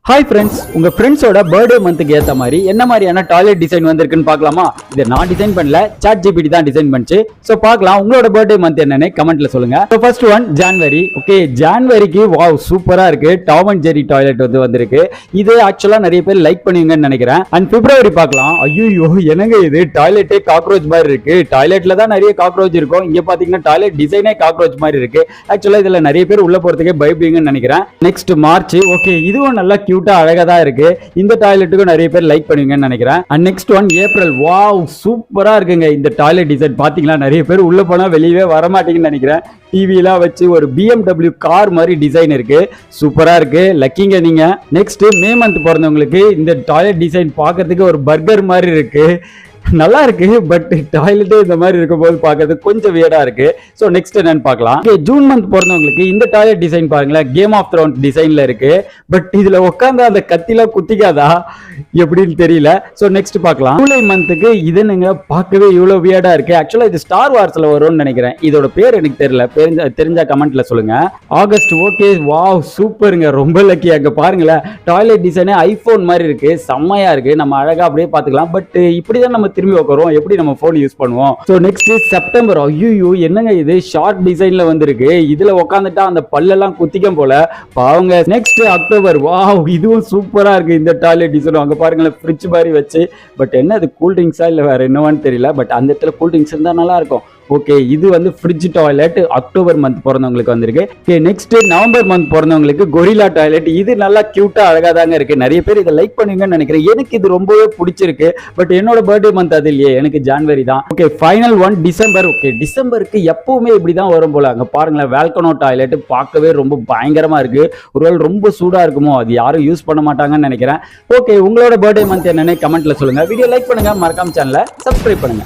Hi friends, உங்க ஃப்ரெண்ட்ஸோட birthday மந்த்துக்கு ஏற்ற மாதிரி என்ன மாதிரியான டாய்லெட் டிசைன் வந்திருக்குன்னு பார்க்கலாமா? இதை நான் டிசைன் பண்ணல, சாட் ஜிபிடி தான் டிசைன் பண்ணுச்சு. ஸோ பார்க்கலாம் உங்களோட பர்த்டே மந்த் என்னன்னு கமெண்ட்ல சொல்லுங்க. So first one January. Okay, ஜான்வரிக்கு வாவ் சூப்பரா இருக்கு. டாம் அண்ட் ஜெரி டாய்லெட் வந்திருக்கு. இது ஆக்சுவலா நிறைய பேர் லைக் பண்ணுவீங்கன்னு நினைக்கிறேன். அண்ட் பிப்ரவரி பார்க்கலாம். ஐயோ என்னங்க இது, டாய்லெட்டே காக்ரோச் மாதிரி இருக்கு. டாய்லெட்ல தான் நிறைய காக்ரோச் இருக்கும். இங்க பாத்தீங்கன்னா டாய்லெட் டிசைனே காக்ரோச் மாதிரி இருக்கு. ஆக்சுவலா இதுல நிறைய பேர் உள்ள போறதுக்கே பயப்படுவீங்கன்னு நினைக்கிறேன். Next March. ஓகே, இதுவும் நல்லா கியூட்டா அழகா தான் இருக்கு. இந்த டாய்லெட்டுக்கு நிறைய பேர் லைக் பண்ணுவீங்கன்னு நினைக்கிறேன். And next one April. Wow சூப்பரா இருக்குங்க இந்த டாய்லெட் டிசைன். பாத்தீங்களா, நிறைய பேர் உள்ள போனா வெளியவே வரமாட்டீங்கன்னு நினைக்கிறேன். டிவிலாம் வச்சு ஒரு BMW கார் மாதிரி டிசைன் இருக்கு. சூப்பரா இருக்கு, லக்கிங்க நீங்க. நெக்ஸ்ட் மே மந்த் பிறந்தவங்களுக்கு இந்த டாய்லெட் டிசைன் பார்க்கிறதுக்கு ஒரு பர்கர் மாதிரி இருக்கு. நல்லா இருக்கு, பட் டாய்லெட்டே இந்த மாதிரி இருக்கும் போது பார்க்கறது கொஞ்சம் வியர்டா இருக்கு. ஸோ நெக்ஸ்ட் என்னன்னு பார்க்கலாம். ஜூன் மந்த் பிறந்தவங்களுக்கு இந்த டாய்லெட் டிசைன் பாருங்களேன், கேம் ஆஃப் த்ரோன்ஸ் டிசைன்ல இருக்கு. பட் இதுல உட்காந்து அந்த கத்திலாம் குத்திக்காதா எப்படின்னு தெரியல. ஸோ நெக்ஸ்ட் பார்க்கலாம். ஜூலை மந்த்துக்கு இது நீங்க பார்க்கவே இவ்வளவு வியர்டா இருக்கு. ஆக்சுவலா இது ஸ்டார் வார்ஸ்ல வரும்னு நினைக்கிறேன். இதோட பேர் எனக்கு தெரியல, தெரிஞ்சா கமெண்ட்ல சொல்லுங்க. ஆகஸ்ட். ஓகே, வாவ் சூப்பருங்க, ரொம்ப லக்கி. அங்க பாருங்களேன், டாய்லெட் டிசைனே ஐபோன் மாதிரி இருக்கு, செம்மையா இருக்கு. நம்ம அழகா அப்படியே பார்த்துக்கலாம். பட் இப்படிதான் நம்ம திரும்பி உட்காரோம், எப்படி நம்ம போன் யூஸ் பண்ணுவோம். So next September. ஐயோ என்னங்க இது, ஷார்ட் டிசைன்ல வந்திருக்கு. இதுல உட்காந்துட்டா அந்த பல்லெல்லாம் குத்திக்கும் போல பாவங்க. Next October. வாவ் இதுவும் சூப்பரா இருக்கு இந்த டாய்லெட் டிசைன். அங்க பாருங்களேன், ஃப்ரிட்ஜ் மாதிரி வச்சு. பட் என்ன இது, கூல் ட்ரிங்க்ஸா இல்ல வேற என்னவான்னு தெரியல. பட் அந்த இடத்துல கூல் ட்ரிங்க்ஸ் இருந்தா நல்லா இருக்கும். ஓகே, இது வந்து ஃப்ரிட்ஜ் டாய்லெட். அக்டோபர் மந்த் பிறந்தவங்களுக்கு வந்திருக்கு. ஓகே, நெக்ஸ்ட் நவம்பர் மந்த் பிறந்தவங்களுக்கு கொரில்லா டாய்லெட். இது நல்லா கியூட்டா அழகா தாங்க இருக்கு. நிறைய பேர் இதை லைக் பண்ணுவீங்கன்னு நினைக்கிறேன். எனக்கு இது ரொம்பவே பிடிச்சிருக்கு. பட் என்னோட பர்த்டே மந்த் அது இல்லையே, எனக்கு ஜான்வரி தான். Okay, final one December. Okay, டிசம்பருக்கு எப்பவுமே இப்படிதான் வரும் போல. அங்க பாருங்களேன், வேல்கனோ டாய்லெட் பார்க்கவே ரொம்ப பயங்கரமா இருக்கு. ஒருவேளை ரொம்ப சூடா இருக்குமோ, அது யாரும் யூஸ் பண்ண மாட்டாங்கன்னு நினைக்கிறேன். ஓகே, உங்களோட பர்த்டே மந்த் என்னன்னு கமெண்ட்ல சொல்லுங்க. வீடியோ லைக் பண்ணுங்க, மறக்காம சேனலை சப்ஸ்கிரைப் பண்ணுங்க.